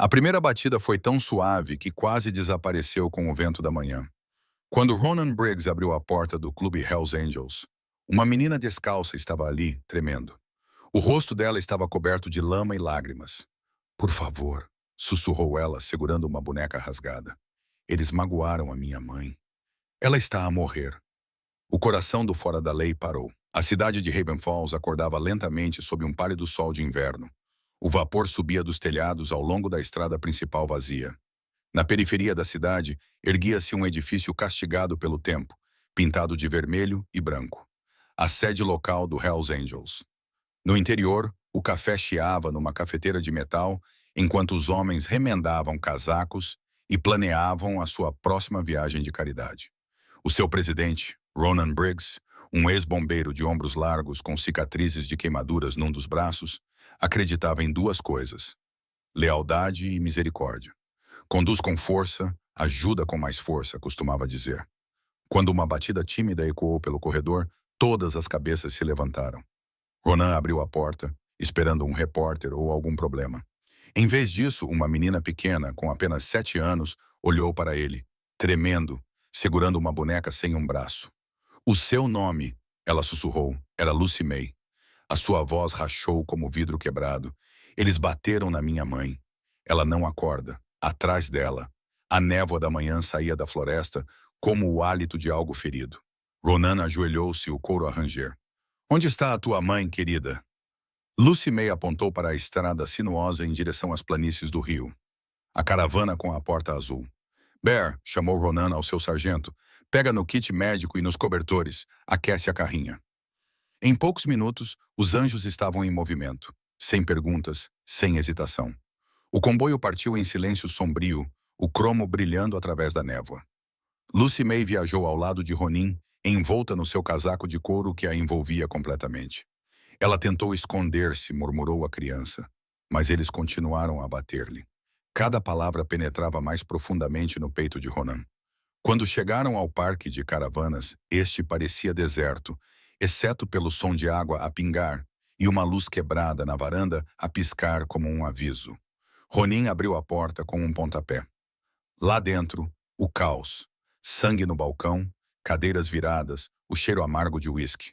A primeira batida foi tão suave que quase desapareceu com o vento da manhã. Quando Ronan Briggs abriu a porta do clube Hells Angels, uma menina descalça estava ali, tremendo. O rosto dela estava coberto de lama e lágrimas. Por favor, sussurrou ela, segurando uma boneca rasgada. Eles magoaram a minha mãe. Ela está a morrer. O coração do fora da lei parou. A cidade de Haven Falls acordava lentamente sob um pálido sol de inverno. O vapor subia dos telhados ao longo da estrada principal vazia. Na periferia da cidade, erguia-se um edifício castigado pelo tempo, pintado de vermelho e branco. A sede local do Hells Angels. No interior, o café chiava numa cafeteira de metal, enquanto os homens remendavam casacos e planeavam a sua próxima viagem de caridade. O seu presidente, Ronan Briggs, um ex-bombeiro de ombros largos com cicatrizes de queimaduras num dos braços, acreditava em duas coisas: lealdade e misericórdia. Conduz com força, ajuda com mais força, costumava dizer. Quando uma batida tímida ecoou pelo corredor, todas as cabeças se levantaram. Ronan abriu a porta, esperando um repórter ou algum problema. Em vez disso, uma menina pequena, com apenas 7 anos, olhou para ele, tremendo, segurando uma boneca sem um braço. O seu nome, ela sussurrou, era Lucy May. A sua voz rachou como vidro quebrado. Eles bateram na minha mãe. Ela não acorda. Atrás dela, a névoa da manhã saía da floresta como o hálito de algo ferido. Ronan ajoelhou-se, o couro a ranger. Onde está a tua mãe, querida? Lucy May apontou para a estrada sinuosa em direção às planícies do rio. A caravana com a porta azul. Bear, chamou Ronan ao seu sargento, pega no kit médico e nos cobertores, aquece a carrinha. Em poucos minutos, os anjos estavam em movimento, sem perguntas, sem hesitação. O comboio partiu em silêncio sombrio, o cromo brilhando através da névoa. Lucy May viajou ao lado de Ronin, envolta no seu casaco de couro que a envolvia completamente. Ela tentou esconder-se, murmurou a criança, mas eles continuaram a bater-lhe. Cada palavra penetrava mais profundamente no peito de Ronan. Quando chegaram ao parque de caravanas, este parecia deserto, exceto pelo som de água a pingar e uma luz quebrada na varanda a piscar como um aviso. Ronin abriu a porta com um pontapé. Lá dentro, o caos. Sangue no balcão, cadeiras viradas, o cheiro amargo de uísque.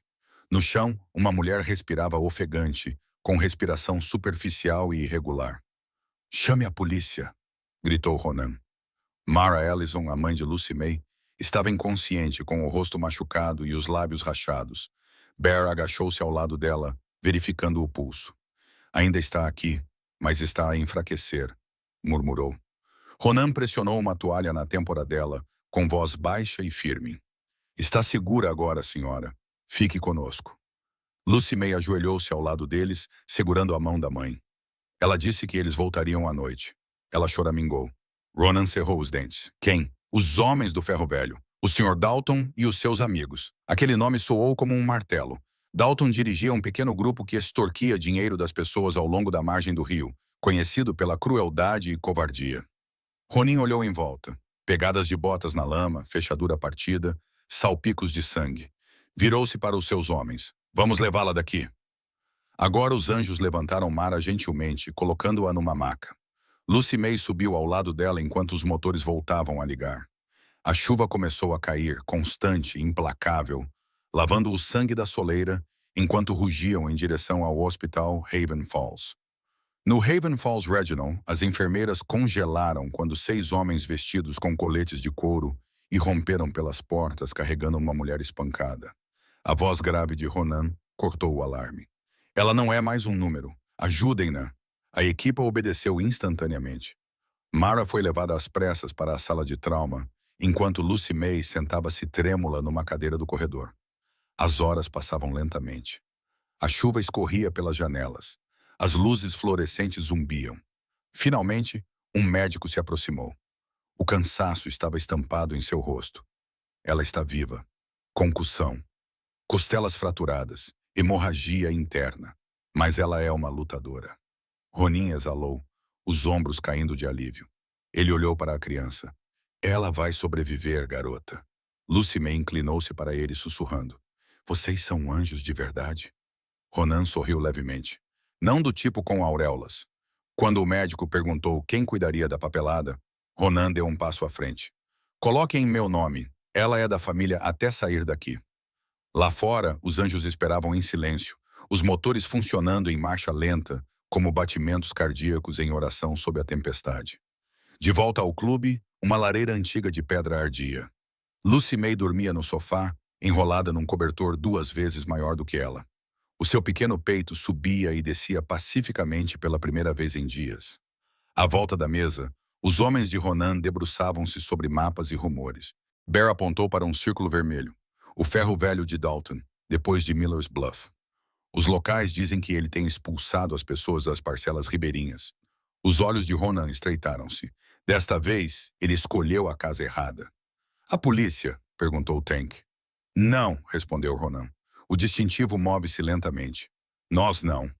No chão, uma mulher respirava ofegante, com respiração superficial e irregular. Chame a polícia, gritou Ronan. Mara Ellison, a mãe de Lucy May, estava inconsciente, com o rosto machucado e os lábios rachados. Bear agachou-se ao lado dela, verificando o pulso. Ainda está aqui, mas está a enfraquecer, murmurou. Ronan pressionou uma toalha na têmpora dela, com voz baixa e firme. Está segura agora, senhora. Fique conosco. Lucy May ajoelhou-se ao lado deles, segurando a mão da mãe. Ela disse que eles voltariam à noite. Ela choramingou. Ronan cerrou os dentes. Quem? Os homens do ferro velho. O Sr. Dalton e os seus amigos. Aquele nome soou como um martelo. Dalton dirigia um pequeno grupo que extorquia dinheiro das pessoas ao longo da margem do rio, conhecido pela crueldade e covardia. Ronin olhou em volta. Pegadas de botas na lama, fechadura partida, salpicos de sangue. Virou-se para os seus homens. Vamos levá-la daqui. Agora os anjos levantaram Mara gentilmente, colocando-a numa maca. Lucy May subiu ao lado dela enquanto os motores voltavam a ligar. A chuva começou a cair, constante, implacável, lavando o sangue da soleira, enquanto rugiam em direção ao hospital Haven Falls. No Haven Falls Regional, as enfermeiras congelaram quando 6 homens vestidos com coletes de couro irromperam pelas portas carregando uma mulher espancada. A voz grave de Ronan cortou o alarme. Ela não é mais um número. Ajudem-na. A equipa obedeceu instantaneamente. Mara foi levada às pressas para a sala de trauma, enquanto Lucy May sentava-se trêmula numa cadeira do corredor. As horas passavam lentamente. A chuva escorria pelas janelas. As luzes fluorescentes zumbiam. Finalmente, um médico se aproximou. O cansaço estava estampado em seu rosto. Ela está viva. Concussão. Costelas fraturadas. Hemorragia interna. Mas ela é uma lutadora. Ronin exalou, os ombros caindo de alívio. Ele olhou para a criança. Ela vai sobreviver, garota. Lucy May inclinou-se para ele, sussurrando. Vocês são anjos de verdade? Ronan sorriu levemente. Não do tipo com auréolas. Quando o médico perguntou quem cuidaria da papelada, Ronan deu um passo à frente. Coloque em meu nome. Ela é da família até sair daqui. Lá fora, os anjos esperavam em silêncio, os motores funcionando em marcha lenta, como batimentos cardíacos em oração sob a tempestade. De volta ao clube, uma lareira antiga de pedra ardia. Lucy May dormia no sofá, enrolada num cobertor 2 vezes maior do que ela. O seu pequeno peito subia e descia pacificamente pela primeira vez em dias. À volta da mesa, os homens de Ronan debruçavam-se sobre mapas e rumores. Bear apontou para um círculo vermelho. O ferro velho de Dalton, depois de Miller's Bluff. Os locais dizem que ele tem expulsado as pessoas das parcelas ribeirinhas. Os olhos de Ronan estreitaram-se. Desta vez, ele escolheu a casa errada. A polícia? Perguntou Tank. Não, respondeu Ronan. O distintivo move-se lentamente. Nós não.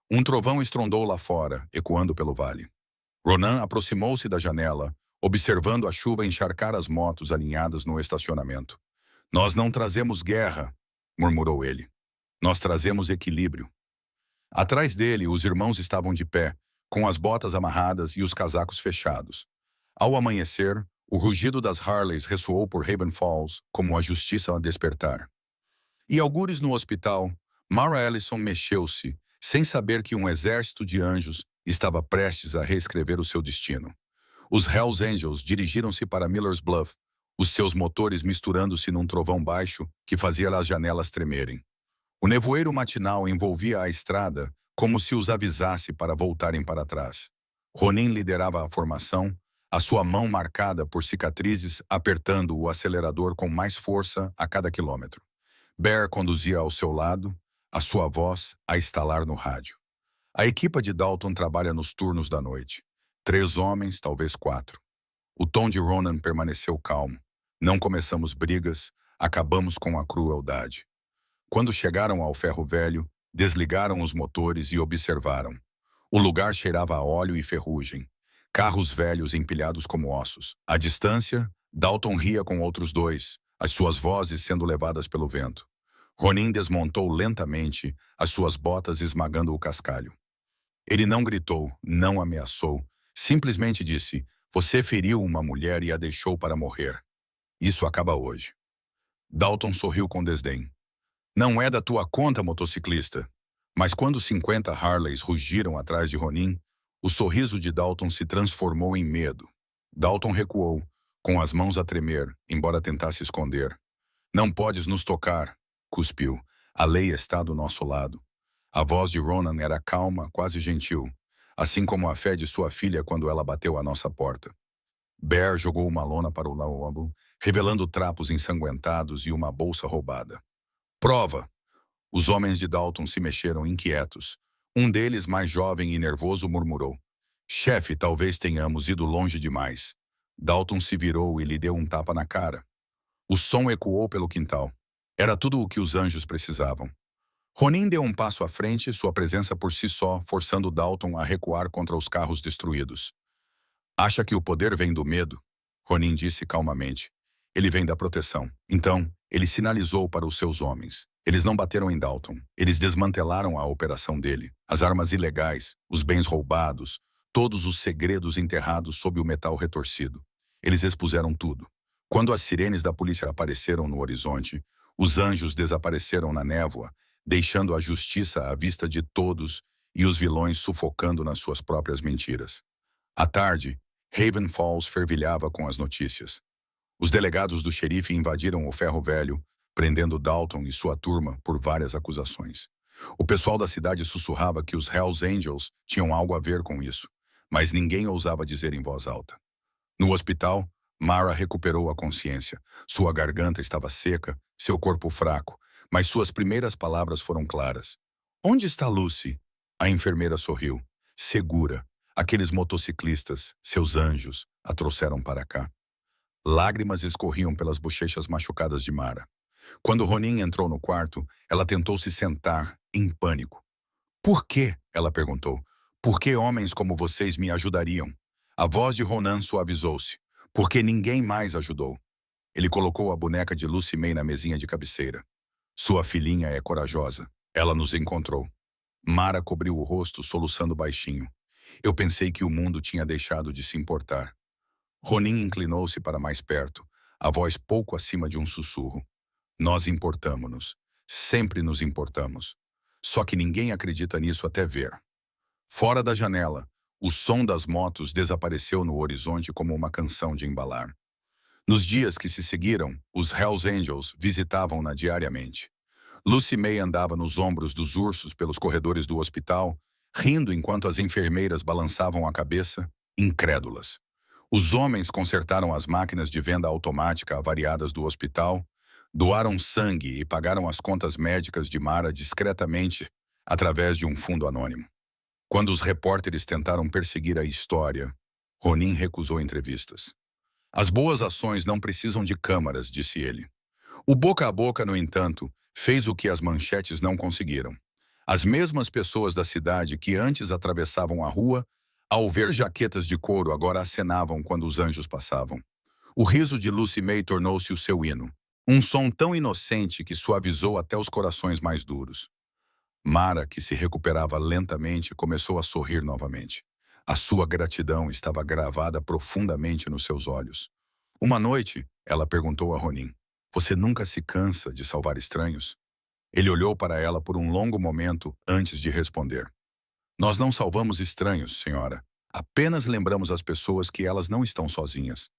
Um trovão estrondou lá fora, ecoando pelo vale. Ronan aproximou-se da janela, observando a chuva encharcar as motos alinhadas no estacionamento. Nós não trazemos guerra, murmurou ele. Nós trazemos equilíbrio. Atrás dele, os irmãos estavam de pé, com as botas amarradas e os casacos fechados. Ao amanhecer, o rugido das Harleys ressoou por Haven Falls como a justiça a despertar. E algures no hospital, Mara Ellison mexeu-se, sem saber que um exército de anjos estava prestes a reescrever o seu destino. Os Hells Angels dirigiram-se para Miller's Bluff, os seus motores misturando-se num trovão baixo que fazia as janelas tremerem. O nevoeiro matinal envolvia a estrada como se os avisasse para voltarem para trás. Ronin liderava a formação, a sua mão marcada por cicatrizes apertando o acelerador com mais força a cada quilômetro. Bear conduzia ao seu lado, a sua voz a estalar no rádio. A equipa de Dalton trabalha nos turnos da noite. 3 homens, talvez 4. O tom de Ronan permaneceu calmo. Não começamos brigas, acabamos com a crueldade. Quando chegaram ao ferro velho, desligaram os motores e observaram. O lugar cheirava a óleo e ferrugem. Carros velhos empilhados como ossos. À distância, Dalton ria com outros 2, as suas vozes sendo levadas pelo vento. Ronin desmontou lentamente, as suas botas esmagando o cascalho. Ele não gritou, não ameaçou, simplesmente disse, você feriu uma mulher e a deixou para morrer. Isso acaba hoje. Dalton sorriu com desdém. Não é da tua conta, motociclista. Mas quando 50 Harleys rugiram atrás de Ronin, o sorriso de Dalton se transformou em medo. Dalton recuou, com as mãos a tremer, embora tentasse esconder. Não podes nos tocar, cuspiu. A lei está do nosso lado. A voz de Ronan era calma, quase gentil, assim como a fé de sua filha quando ela bateu à nossa porta. Bear jogou uma lona para o lombo, revelando trapos ensanguentados e uma bolsa roubada. Prova! Os homens de Dalton se mexeram inquietos. Um deles, mais jovem e nervoso, murmurou. Chefe, talvez tenhamos ido longe demais. Dalton se virou e lhe deu um tapa na cara. O som ecoou pelo quintal. Era tudo o que os anjos precisavam. Ronin deu um passo à frente, sua presença por si só, forçando Dalton a recuar contra os carros destruídos. Acha que o poder vem do medo? Ronin disse calmamente. Ele vem da proteção. Então, ele sinalizou para os seus homens. Eles não bateram em Dalton. Eles desmantelaram a operação dele. As armas ilegais, os bens roubados, todos os segredos enterrados sob o metal retorcido. Eles expuseram tudo. Quando as sirenes da polícia apareceram no horizonte, os anjos desapareceram na névoa, deixando a justiça à vista de todos e os vilões sufocando nas suas próprias mentiras. À tarde, Haven Falls fervilhava com as notícias. Os delegados do xerife invadiram o ferro velho, prendendo Dalton e sua turma por várias acusações. O pessoal da cidade sussurrava que os Hells Angels tinham algo a ver com isso, mas ninguém ousava dizer em voz alta. No hospital, Mara recuperou a consciência. Sua garganta estava seca, seu corpo fraco, mas suas primeiras palavras foram claras. Onde está Lucy? A enfermeira sorriu. Segura. Aqueles motociclistas, seus anjos, a trouxeram para cá. Lágrimas escorriam pelas bochechas machucadas de Mara. Quando Ronin entrou no quarto, ela tentou se sentar, em pânico. Por quê? Ela perguntou. Por que homens como vocês me ajudariam? A voz de Ronan suavizou-se. Porque ninguém mais ajudou. Ele colocou a boneca de Lucy May na mesinha de cabeceira. Sua filhinha é corajosa. Ela nos encontrou. Mara cobriu o rosto, soluçando baixinho. Eu pensei que o mundo tinha deixado de se importar. Ronin inclinou-se para mais perto, a voz pouco acima de um sussurro. Nós importamo-nos. Sempre nos importamos. Só que ninguém acredita nisso até ver. Fora da janela, o som das motos desapareceu no horizonte como uma canção de embalar. Nos dias que se seguiram, os Hells Angels visitavam-na diariamente. Lucy May andava nos ombros dos ursos pelos corredores do hospital, rindo enquanto as enfermeiras balançavam a cabeça, incrédulas. Os homens consertaram as máquinas de venda automática avariadas do hospital, doaram sangue e pagaram as contas médicas de Mara discretamente através de um fundo anônimo. Quando os repórteres tentaram perseguir a história, Ronin recusou entrevistas. As boas ações não precisam de câmaras, disse ele. O boca a boca, no entanto, fez o que as manchetes não conseguiram. As mesmas pessoas da cidade que antes atravessavam a rua, ao ver jaquetas de couro, agora acenavam quando os anjos passavam. O riso de Lucy May tornou-se o seu hino. Um som tão inocente que suavizou até os corações mais duros. Mara, que se recuperava lentamente, começou a sorrir novamente. A sua gratidão estava gravada profundamente nos seus olhos. Uma noite, ela perguntou a Ronin, você nunca se cansa de salvar estranhos? Ele olhou para ela por um longo momento antes de responder. Nós não salvamos estranhos, senhora. Apenas lembramos as pessoas que elas não estão sozinhas.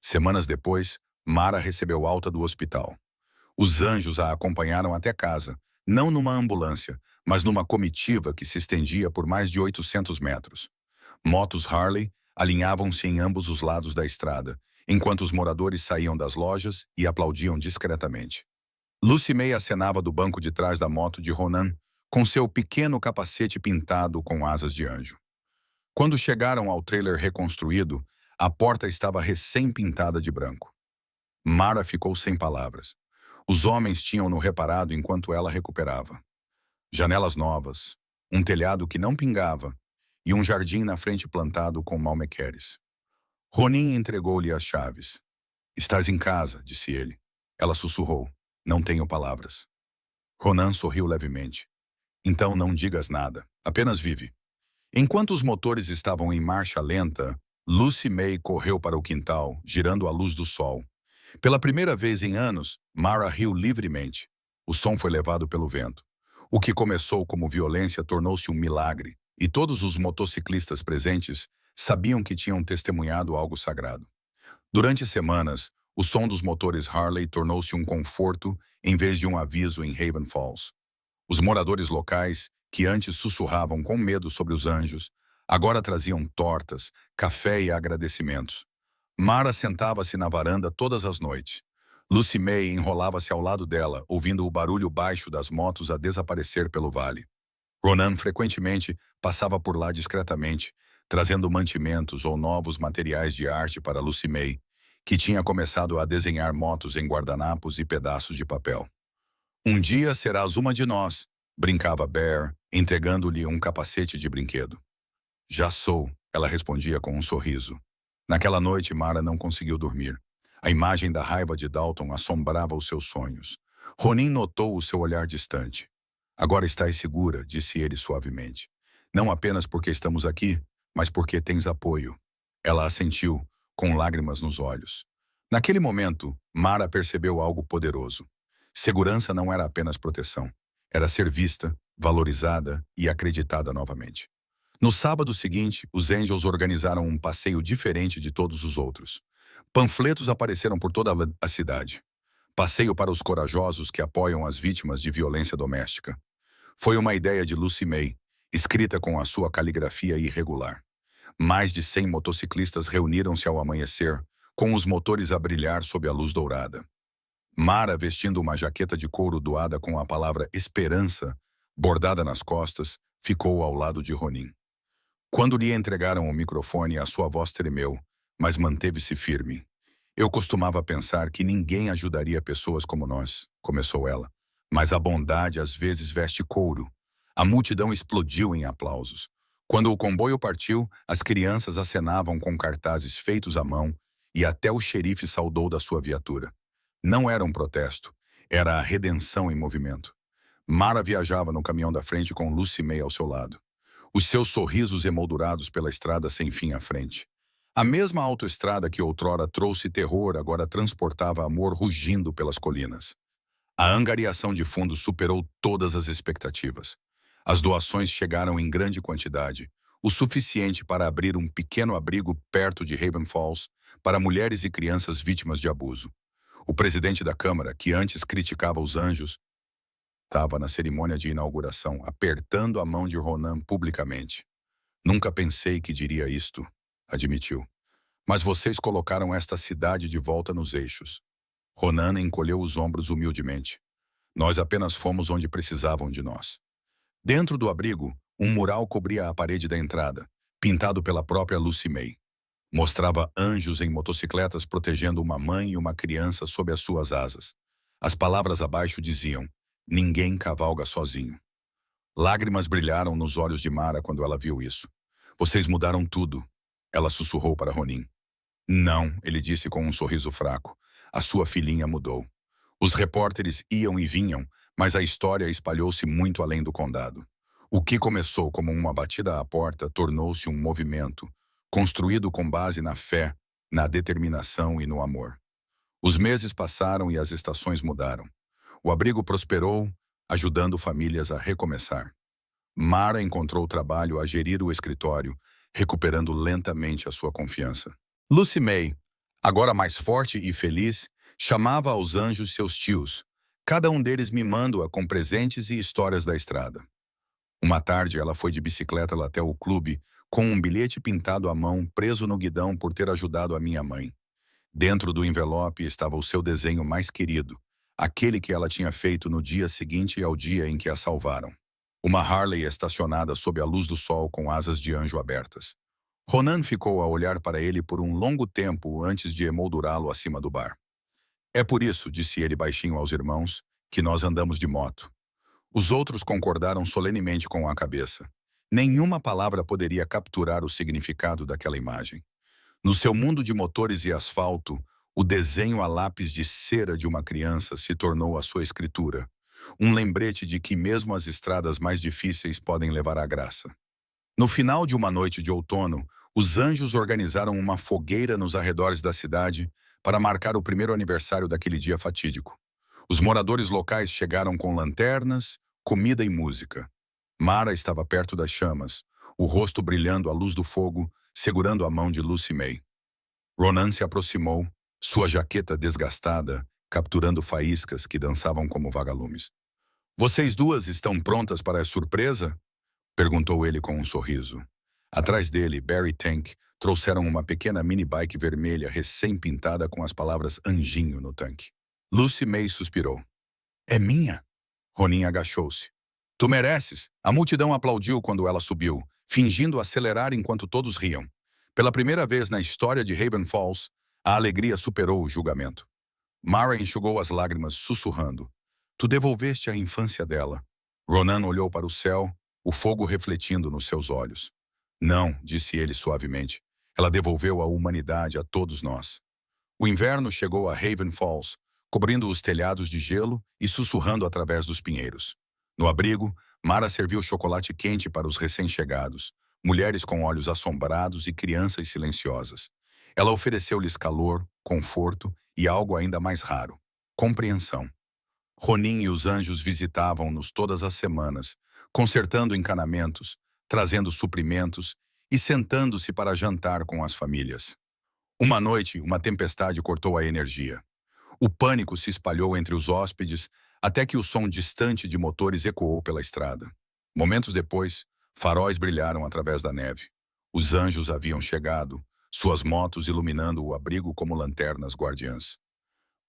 Semanas depois, Mara recebeu alta do hospital. Os anjos a acompanharam até casa, não numa ambulância, mas numa comitiva que se estendia por mais de 800 metros. Motos Harley alinhavam-se em ambos os lados da estrada, enquanto os moradores saíam das lojas e aplaudiam discretamente. Lucy May acenava do banco de trás da moto de Ronan, com seu pequeno capacete pintado com asas de anjo. Quando chegaram ao trailer reconstruído, a porta estava recém-pintada de branco. Mara ficou sem palavras. Os homens tinham-no reparado enquanto ela recuperava. Janelas novas, um telhado que não pingava e um jardim na frente plantado com malmequeres. Ronin entregou-lhe as chaves. Estás em casa, disse ele. Ela sussurrou. Não tenho palavras. Ronan sorriu levemente. Então não digas nada, apenas vive. Enquanto os motores estavam em marcha lenta, Lucy May correu para o quintal, girando à luz do sol. Pela primeira vez em anos, Mara riu livremente. O som foi levado pelo vento. O que começou como violência tornou-se um milagre, e todos os motociclistas presentes sabiam que tinham testemunhado algo sagrado. Durante semanas, o som dos motores Harley tornou-se um conforto em vez de um aviso em Haven Falls. Os moradores locais, que antes sussurravam com medo sobre os anjos, agora traziam tortas, café e agradecimentos. Mara sentava-se na varanda todas as noites. Lucy May enrolava-se ao lado dela, ouvindo o barulho baixo das motos a desaparecer pelo vale. Ronan frequentemente passava por lá discretamente, trazendo mantimentos ou novos materiais de arte para Lucy May, que tinha começado a desenhar motos em guardanapos e pedaços de papel. Um dia serás uma de nós, brincava Bear, entregando-lhe um capacete de brinquedo. Já sou, ela respondia com um sorriso. Naquela noite, Mara não conseguiu dormir. A imagem da raiva de Dalton assombrava os seus sonhos. Ronin notou o seu olhar distante. Agora estás segura, disse ele suavemente. Não apenas porque estamos aqui, mas porque tens apoio. Ela assentiu, com lágrimas nos olhos. Naquele momento, Mara percebeu algo poderoso. Segurança não era apenas proteção. Era ser vista, valorizada e acreditada novamente. No sábado seguinte, os Angels organizaram um passeio diferente de todos os outros. Panfletos apareceram por toda a cidade. Passeio para os corajosos que apoiam as vítimas de violência doméstica. Foi uma ideia de Lucy May, escrita com a sua caligrafia irregular. Mais de 100 motociclistas reuniram-se ao amanhecer, com os motores a brilhar sob a luz dourada. Mara, vestindo uma jaqueta de couro doada com a palavra esperança, bordada nas costas, ficou ao lado de Ronin. Quando lhe entregaram o microfone, a sua voz tremeu, mas manteve-se firme. Eu costumava pensar que ninguém ajudaria pessoas como nós, começou ela. Mas a bondade às vezes veste couro. A multidão explodiu em aplausos. Quando o comboio partiu, as crianças acenavam com cartazes feitos à mão e até o xerife saudou da sua viatura. Não era um protesto, era a redenção em movimento. Mara viajava no caminhão da frente com Lucy May ao seu lado. os seus sorrisos emoldurados pela estrada sem fim à frente. A mesma autoestrada que outrora trouxe terror agora transportava amor rugindo pelas colinas. A angariação de fundos superou todas as expectativas. As doações chegaram em grande quantidade, o suficiente para abrir um pequeno abrigo perto de Haven Falls para mulheres e crianças vítimas de abuso. O presidente da Câmara, que antes criticava os anjos, estava na cerimônia de inauguração, apertando a mão de Ronan publicamente. Nunca pensei que diria isto, admitiu. Mas vocês colocaram esta cidade de volta nos eixos. Ronan encolheu os ombros humildemente. Nós apenas fomos onde precisavam de nós. Dentro do abrigo, um mural cobria a parede da entrada, pintado pela própria Lucy May. Mostrava anjos em motocicletas protegendo uma mãe e uma criança sob as suas asas. As palavras abaixo diziam: ninguém cavalga sozinho. Lágrimas brilharam nos olhos de Mara quando ela viu isso. Vocês mudaram tudo, ela sussurrou para Ronin. Não, ele disse com um sorriso fraco. A sua filhinha mudou. Os repórteres iam e vinham, mas a história espalhou-se muito além do condado. O que começou como uma batida à porta tornou-se um movimento, construído com base na fé, na determinação e no amor. Os meses passaram e as estações mudaram. O abrigo prosperou, ajudando famílias a recomeçar. Mara encontrou trabalho a gerir o escritório, recuperando lentamente a sua confiança. Lucy May, agora mais forte e feliz, chamava aos anjos seus tios, cada um deles mimando-a com presentes e histórias da estrada. Uma tarde ela foi de bicicleta até o clube, com um bilhete pintado à mão preso no guidão por ter ajudado a minha mãe. Dentro do envelope estava o seu desenho mais querido, aquele que ela tinha feito no dia seguinte ao dia em que a salvaram. Uma Harley estacionada sob a luz do sol com asas de anjo abertas. Ronan ficou a olhar para ele por um longo tempo antes de emoldurá-lo acima do bar. É por isso, disse ele baixinho aos irmãos, que nós andamos de moto. Os outros concordaram solenemente com a cabeça. Nenhuma palavra poderia capturar o significado daquela imagem. No seu mundo de motores e asfalto, o desenho a lápis de cera de uma criança se tornou a sua escritura, um lembrete de que mesmo as estradas mais difíceis podem levar à graça. No final de uma noite de outono, os anjos organizaram uma fogueira nos arredores da cidade para marcar o primeiro aniversário daquele dia fatídico. Os moradores locais chegaram com lanternas, comida e música. Mara estava perto das chamas, o rosto brilhando à luz do fogo, segurando a mão de Lucy May. Ronan se aproximou, sua jaqueta desgastada, capturando faíscas que dançavam como vagalumes. Vocês duas estão prontas para a surpresa? Perguntou ele com um sorriso. Atrás dele, Barry e Tank trouxeram uma pequena mini-bike vermelha recém-pintada com as palavras Anjinho no tanque. Lucy May suspirou. É minha? Ronin agachou-se. Tu mereces. A multidão aplaudiu quando ela subiu, fingindo acelerar enquanto todos riam. Pela primeira vez na história de Haven Falls, a alegria superou o julgamento. Mara enxugou as lágrimas, sussurrando. Tu devolveste a infância dela. Ronan olhou para o céu, o fogo refletindo nos seus olhos. Não, disse ele suavemente. Ela devolveu a humanidade a todos nós. O inverno chegou a Haven Falls, cobrindo os telhados de gelo e sussurrando através dos pinheiros. No abrigo, Mara serviu chocolate quente para os recém-chegados, mulheres com olhos assombrados e crianças silenciosas. Ela ofereceu-lhes calor, conforto e algo ainda mais raro, compreensão. Ronin e os anjos visitavam-nos todas as semanas, consertando encanamentos, trazendo suprimentos e sentando-se para jantar com as famílias. Uma noite, uma tempestade cortou a energia. O pânico se espalhou entre os hóspedes até que o som distante de motores ecoou pela estrada. Momentos depois, faróis brilharam através da neve. Os anjos haviam chegado, suas motos iluminando o abrigo como lanternas guardiãs.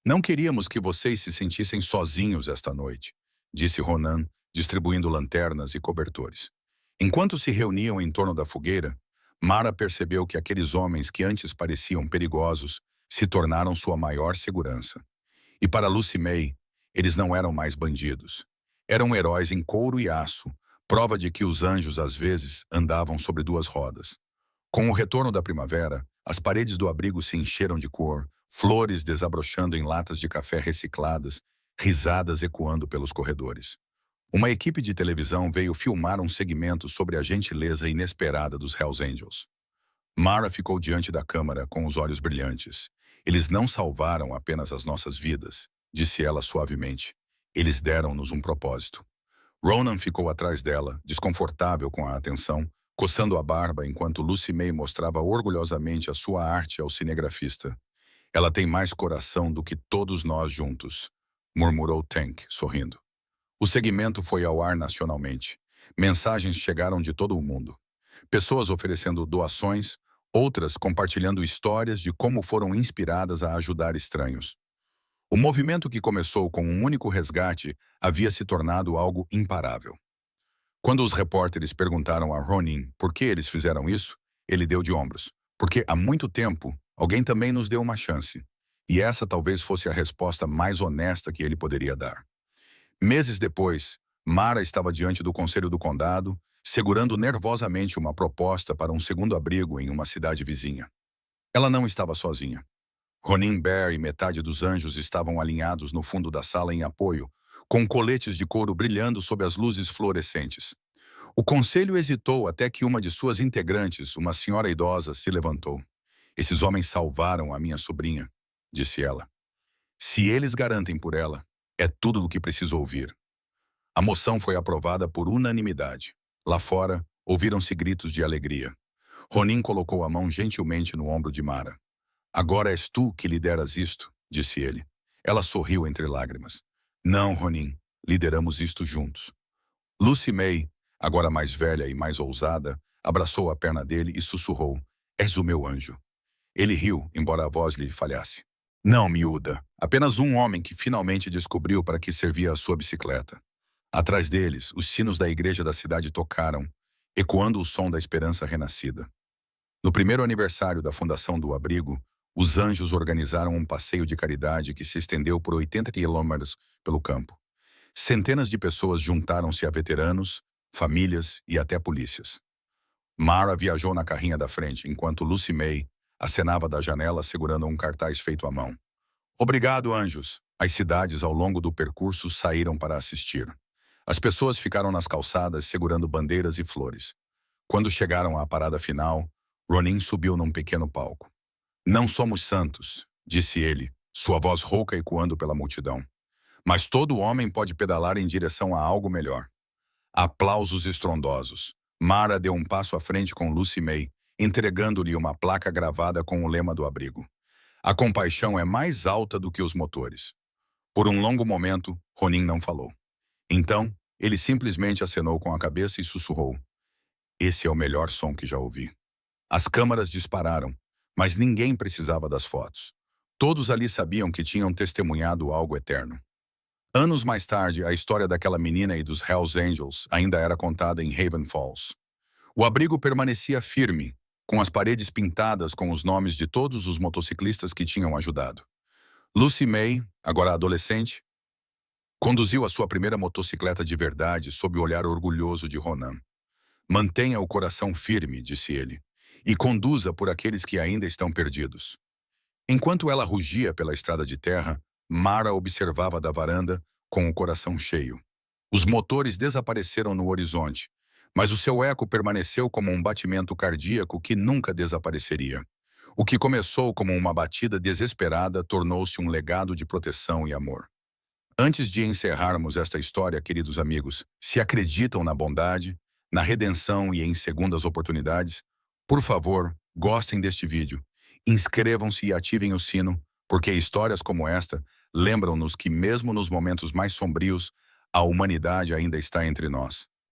Não queríamos que vocês se sentissem sozinhos esta noite, disse Ronan, distribuindo lanternas e cobertores. Enquanto se reuniam em torno da fogueira, Mara percebeu que aqueles homens que antes pareciam perigosos se tornaram sua maior segurança. E para Lucy May, eles não eram mais bandidos. Eram heróis em couro e aço, prova de que os anjos às vezes andavam sobre duas rodas. Com o retorno da primavera, as paredes do abrigo se encheram de cor, flores desabrochando em latas de café recicladas, risadas ecoando pelos corredores. Uma equipe de televisão veio filmar um segmento sobre a gentileza inesperada dos Hells Angels. Mara ficou diante da câmera com os olhos brilhantes. Eles não salvaram apenas as nossas vidas, disse ela suavemente. Eles deram-nos um propósito. Ronan ficou atrás dela, desconfortável com a atenção, coçando a barba enquanto Lucy May mostrava orgulhosamente a sua arte ao cinegrafista. Ela tem mais coração do que todos nós juntos, murmurou Tank, sorrindo. O segmento foi ao ar nacionalmente. Mensagens chegaram de todo o mundo. Pessoas oferecendo doações, outras compartilhando histórias de como foram inspiradas a ajudar estranhos. O movimento que começou com um único resgate havia se tornado algo imparável. Quando os repórteres perguntaram a Ronin por que eles fizeram isso, ele deu de ombros. Porque há muito tempo, alguém também nos deu uma chance. E essa talvez fosse a resposta mais honesta que ele poderia dar. Meses depois, Mara estava diante do Conselho do Condado, segurando nervosamente uma proposta para um segundo abrigo em uma cidade vizinha. Ela não estava sozinha. Ronin Bear e metade dos anjos estavam alinhados no fundo da sala em apoio, com coletes de couro brilhando sob as luzes fluorescentes. O conselho hesitou até que uma de suas integrantes, uma senhora idosa, se levantou. Esses homens salvaram a minha sobrinha, disse ela. Se eles garantem por ela, é tudo o que preciso ouvir. A moção foi aprovada por unanimidade. Lá fora, ouviram-se gritos de alegria. Ronin colocou a mão gentilmente no ombro de Mara. Agora és tu que lideras isto, disse ele. Ela sorriu entre lágrimas. Não, Ronin, lideramos isto juntos. Lucy May, agora mais velha e mais ousada, abraçou a perna dele e sussurrou. És o meu anjo. Ele riu, embora a voz lhe falhasse. Não, miúda. Apenas um homem que finalmente descobriu para que servia a sua bicicleta. Atrás deles, os sinos da igreja da cidade tocaram, ecoando o som da esperança renascida. No primeiro aniversário da fundação do abrigo, os anjos organizaram um passeio de caridade que se estendeu por 80 quilômetros pelo campo. Centenas de pessoas juntaram-se a veteranos, famílias e até polícias. Mara viajou na carrinha da frente, enquanto Lucy May acenava da janela segurando um cartaz feito à mão. Obrigado, anjos! As cidades ao longo do percurso saíram para assistir. As pessoas ficaram nas calçadas segurando bandeiras e flores. Quando chegaram à parada final, Ronin subiu num pequeno palco. Não somos santos, disse ele, sua voz rouca ecoando pela multidão. Mas todo homem pode pedalar em direção a algo melhor. Aplausos estrondosos. Mara deu um passo à frente com Lucy May, entregando-lhe uma placa gravada com o lema do abrigo. A compaixão é mais alta do que os motores. Por um longo momento, Ronin não falou. Então, ele simplesmente acenou com a cabeça e sussurrou. Esse é o melhor som que já ouvi. As câmaras dispararam, mas ninguém precisava das fotos. Todos ali sabiam que tinham testemunhado algo eterno. Anos mais tarde, a história daquela menina e dos Hells Angels ainda era contada em Haven Falls. O abrigo permanecia firme, com as paredes pintadas com os nomes de todos os motociclistas que tinham ajudado. Lucy May, agora adolescente, conduziu a sua primeira motocicleta de verdade sob o olhar orgulhoso de Ronan. Mantenha o coração firme, disse ele, e conduza por aqueles que ainda estão perdidos. Enquanto ela rugia pela estrada de terra, Mara observava da varanda com o coração cheio. Os motores desapareceram no horizonte, mas o seu eco permaneceu como um batimento cardíaco que nunca desapareceria. O que começou como uma batida desesperada tornou-se um legado de proteção e amor. Antes de encerrarmos esta história, queridos amigos, se acreditam na bondade, na redenção e em segundas oportunidades, por favor, gostem deste vídeo, inscrevam-se e ativem o sino, porque histórias como esta lembram-nos que mesmo nos momentos mais sombrios, a humanidade ainda está entre nós.